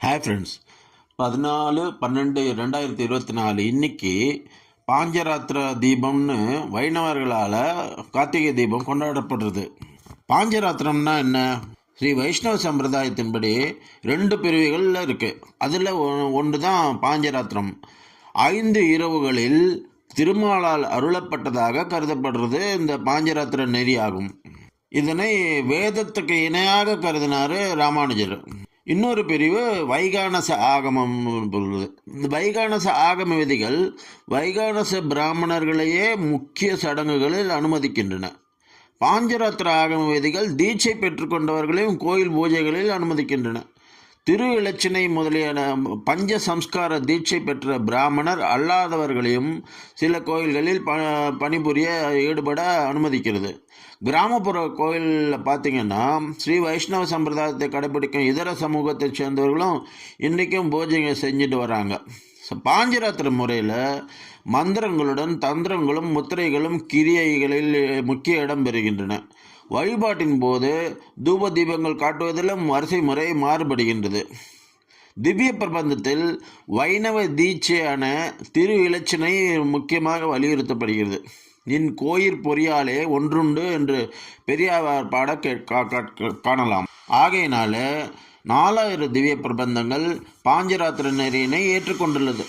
Hi friends, 14/12/2024 இன்னைக்கு பாஞ்சராத்திர தீபம்னு வைணவர்களால் கார்த்திகை தீபம் கொண்டாடப்படுறது. பாஞ்சராத்திரம்னா என்ன? ஸ்ரீ வைஷ்ணவ சம்பிரதாயத்தின்படி 2 பிரிவுகளில் இருக்குது. அதில் ஒன்று தான் பாஞ்சராத்திரம். 5 இரவுகளில் திருமாலால் அருளப்பட்டதாக கருதப்படுறது இந்த பாஞ்சராத்திர நெறி ஆகும். இதனை வேதத்துக்கு இணையாக கருதினார் ராமானுஜர். இன்னொரு பிரிவு வைகானச ஆகமம். இந்த வைகானச ஆகம விதிகள் வைகானச பிராமணர்களையே முக்கிய சடங்குகளில் அனுமதிக்கின்றன. பாஞ்சராத்திர ஆகம விதிகள் தீட்சை பெற்றுக்கொண்டவர்களையும் கோயில் பூஜைகளில் அனுமதிக்கின்றன. திரு இலச்சினை முதலியான பஞ்ச சம்ஸ்கார தீட்சை பெற்ற பிராமணர் அல்லாதவர்களையும் சில கோயில்களில் பணிபுரிய ஈடுபட அனுமதிக்கிறது. கிராமப்புற கோயிலில் பார்த்திங்கன்னா ஸ்ரீ வைஷ்ணவ சம்பிரதாயத்தை கடைபிடிக்கும் இதர சமூகத்தை சேர்ந்தவர்களும் இன்றைக்கும் பூஜைங்க செஞ்சுட்டு வராங்க. பாஞ்சராத்திர முறையில் மந்திரங்களுடன் தந்திரங்களும் முத்திரைகளும் கிரியைகளில் முக்கிய இடம் பெறுகின்றன. வழிபாட்டின் போது தூப தீபங்கள் காட்டுவதிலும் வரிசை முறை மாறுபடுகின்றது. திவ்ய பிரபந்தத்தில் வைணவ தீட்சையான திரு இலச்சினை முக்கியமாக வலியுறுத்தப்படுகிறது. நின் கோயிற் பொறியாலே ஒன்றுண்டு என்று பெரியார் பாட காணலாம். ஆகையினால 4000 திவ்ய பிரபந்தங்கள் பாஞ்சராத்திர நெறியினை ஏற்றுக்கொண்டுள்ளது.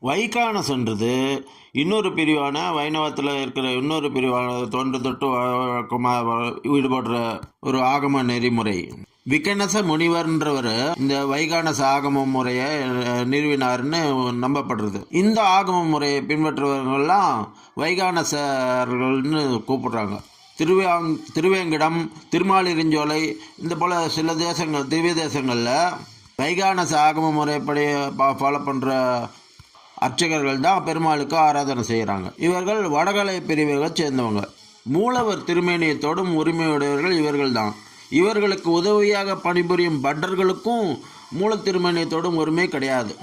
வைகானசன்றது இன்னொரு பிரிவான வைணவத்தில் இருக்கிற இன்னொரு பிரிவான தொன்று தொட்டு ஈடுபடுற ஒரு ஆகம நெறிமுறை. விகனச முனிவர்ன்றவர் இந்த வைகானச ஆகம முறையை நிறுவினார்னு நம்பப்படுறது. இந்த ஆகம முறையை பின்பற்றுவவர்கள்லாம் வைகானசர்கள்னு கூப்பிடுறாங்க. திருவேங்கடம், திருமாலிருஞ்சோலை இந்த போல் சில தேசங்கள் திவ்ய தேசங்களில் வைகானச ஆகம முறைப்படி ஃபாலோ பண்ணுற அர்ச்சகர்கள் தான் பெருமாளுக்கு ஆராதனை செய்கிறாங்க. இவர்கள் வடகலை பிரிவுகளை சேர்ந்தவங்க. மூலவர் திருமேனியத்தோடும் உரிமையுடையவர்கள் இவர்கள் தான். இவர்களுக்கு உதவியாக பணிபுரியும் பட்டர்களுக்கும் மூல திருமேனியத்தோடும் உரிமை கிடையாது.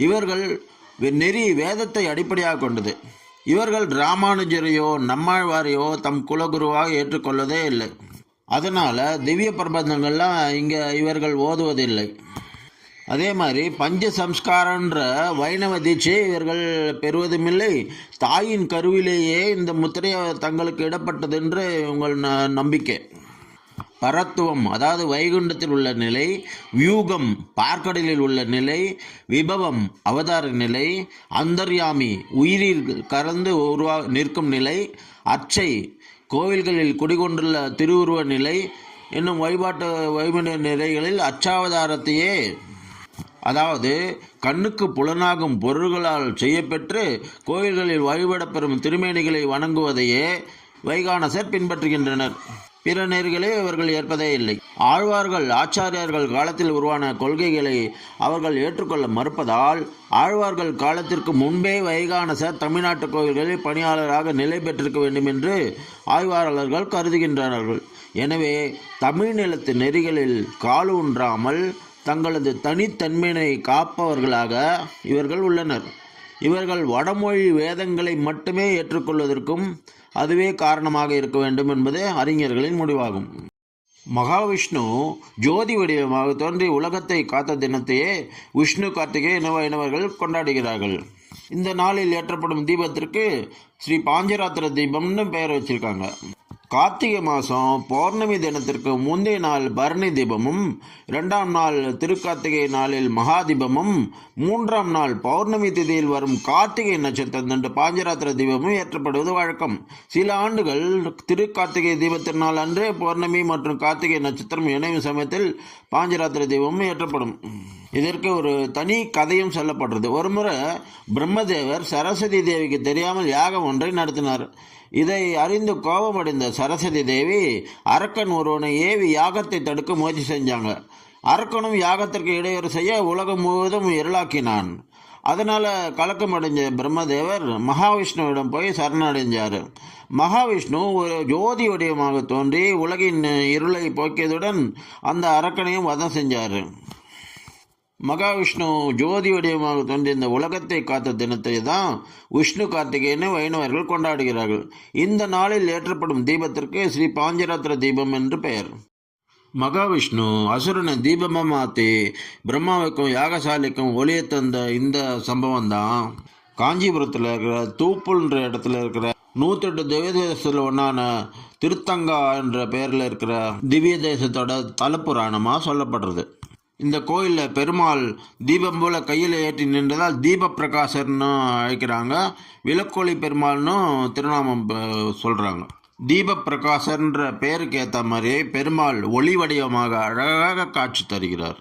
இவர்கள் நெறி வேதத்தை அடிப்படையாக கொண்டது. இவர்கள் ராமானுஜரையோ நம்மாழ்வாரையோ தம் குலகுருவாக ஏற்றுக்கொள்ளதே இல்லை. அதனால் திவ்ய பிரபந்தங்கள்லாம் இங்கே இவர்கள் ஓதுவதில்லை. அதே மாதிரி பஞ்ச சம்ஸ்காரன்ற வைணவ தீட்சையை இவர்கள் பெறுவதுமில்லை. தாயின் கருவிலேயே இந்த முத்திரையை தங்களுக்கு இடப்பட்டதென்று உங்கள் நம்பிக்கை. பரத்துவம் அதாவது வைகுண்டத்தில் உள்ள நிலை, வியூகம் பார்க்கடலில் உள்ள நிலை, விபவம் அவதார நிலை, அந்தர்யாமி உயிரில் கலந்து நிற்கும் நிலை, அர்ச்சை கோவில்களில் குடிகொண்டுள்ள திருவுருவ நிலை என்னும் வழிபாட்டு வைகுண்ட நிலைகளில் அச்சாவதாரத்தையே, அதாவது கண்ணுக்கு புலனாகும் பொருள்களால் செய்யப்பெற்று கோயில்களில் வழிபடப்பெறும் திருமேனிகளை வணங்குவதையே வைகானசர் பின்பற்றுகின்றனர். பிற நெறிகளை அவர்கள் ஏற்பதே இல்லை. ஆழ்வார்கள் ஆச்சாரியர்கள் காலத்தில் உருவான கொள்கைகளை அவர்கள் ஏற்றுக்கொள்ள மறுப்பதால் ஆழ்வார்கள் காலத்திற்கு முன்பே வைகானசர் தமிழ்நாட்டு கோயில்களில் பணியாளராக நிலை பெற்றிருக்க வேண்டும் என்று ஆய்வாளர்கள் கருதுகின்றனர். எனவே தமிழ் நிலத்து நெறிகளில் காலூன்றாமல் தங்களது தனித்தன்மையினை காப்பவர்களாக இவர்கள் உள்ளனர். இவர்கள் வடமொழி வேதங்களை மட்டுமே ஏற்றுக்கொள்வதற்கும் அதுவே காரணமாக இருக்க வேண்டும் என்பது அறிஞர்களின் முடிவாகும். மகாவிஷ்ணு ஜோதி வடிவமாக தோன்றி உலகத்தை காத்த தினத்தையே விஷ்ணு கார்த்திகை என வைணவர்கள் கொண்டாடுகிறார்கள். இந்த நாளில் ஏற்றப்படும் தீபத்திற்கு ஸ்ரீ பாஞ்சராத்திர தீபம்னு பெயர் வச்சிருக்காங்க. கார்த்திகை மாதம் பௌர்ணமி தினத்திற்கு முந்தைய நாள் பரணி தீபமும், 2ஆம் நாள் திருக்கார்த்திகை நாளில் மகா தீபமும், 3ஆம் நாள் பௌர்ணமி திதியில் வரும் கார்த்திகை நட்சத்திரம் என்று பாஞ்சராத்திர தீபமும் ஏற்றப்படுவது வழக்கம். சில ஆண்டுகள் திருக்கார்த்திகை தீபத்திருநாள் அன்று பௌர்ணமி மற்றும் கார்த்திகை நட்சத்திரம் இணையும் சமயத்தில் பாஞ்சராத்திர தீபமும் ஏற்றப்படும். இதற்கு ஒரு தனி கதையும் சொல்லப்படுறது. ஒருமுறை பிரம்மதேவர் சரஸ்வதி தேவிக்கு தெரியாமல் யாகம் ஒன்றை நடத்தினார். இதை அறிந்து கோபமடைந்த சரஸ்வதி தேவி அரக்கன் ஒருவனை ஏவி யாகத்தை தடுக்க முயற்சி செஞ்சாங்க. அரக்கனும் யாகத்திற்கு இடையூறு செய்ய உலகம் முழுவதும் இருளாக்கினான். அதனால் கலக்கமடைஞ்ச பிரம்மதேவர் மகாவிஷ்ணுவிடம் போய் சரணடைஞ்சார். மகாவிஷ்ணு ஒரு ஜோதி வடிவமாக தோன்றி உலகின் இருளை போக்கியதுடன் அந்த அரக்கனையும் வதம் செஞ்சார். மகாவிஷ்ணு ஜோதி வடிவமாக தோன்றிய இந்த உலகத்தை காத்த தினத்தை தான் விஷ்ணு கார்த்திகைன்னு வைணவர்கள் கொண்டாடுகிறார்கள். இந்த நாளில் ஏற்றப்படும் தீபத்திற்கு ஸ்ரீ பாஞ்சராத்திர தீபம் என்று பெயர். மகாவிஷ்ணு அசுரனை தீபமாக மாற்றி பிரம்மாவுக்கும் யாகசாலைக்கும் ஒளியை தந்த இந்த சம்பவம் தான் காஞ்சிபுரத்தில் இருக்கிற தூப்புன்ற இடத்துல இருக்கிற 108 திவ்ய தேசத்தில் ஒன்றான திருத்தங்கா என்ற பெயரில் இருக்கிற திவ்ய தேசத்தோட தலப்புராணமாக சொல்லப்படுறது. இந்த கோயிலில் பெருமாள் தீபம் போல் கையில் ஏற்றி நின்றதால் தீப பிரகாசர்னு அழைக்கிறாங்க. விளக்கொளி பெருமாள்னும் திருநாமம் சொல்கிறாங்க. தீப பிரகாசர்ன்ற பெயருக்கு ஏற்ற மாதிரி பெருமாள் ஒளி வடிவமாக அழகாக காட்சி தருகிறார்.